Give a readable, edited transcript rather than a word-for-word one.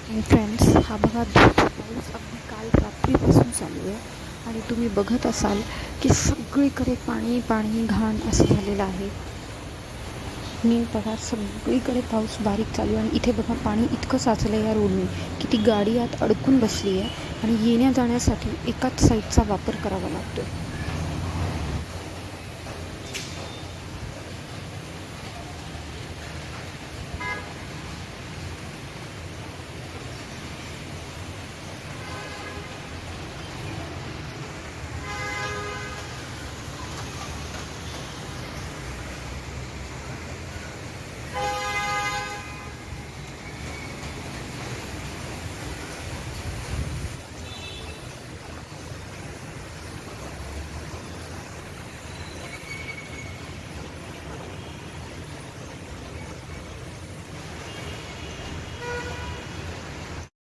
Friends, हा बघा पाऊस अगदी काल रात्रीपासून चालू आहे आणि तुम्ही बघत असाल की सगळीकडे पाणी पाणी घाण असं झालेलं आहे. मी बघा सगळीकडे पाऊस बारीक चालू आहे आणि इथे बघा पाणी इतकं साचलं आहे या रोडने की ती गाडी आत अडकून बसली आहे आणि येण्या जाण्यासाठी एकाच साईडचा वापर करावा लागतो.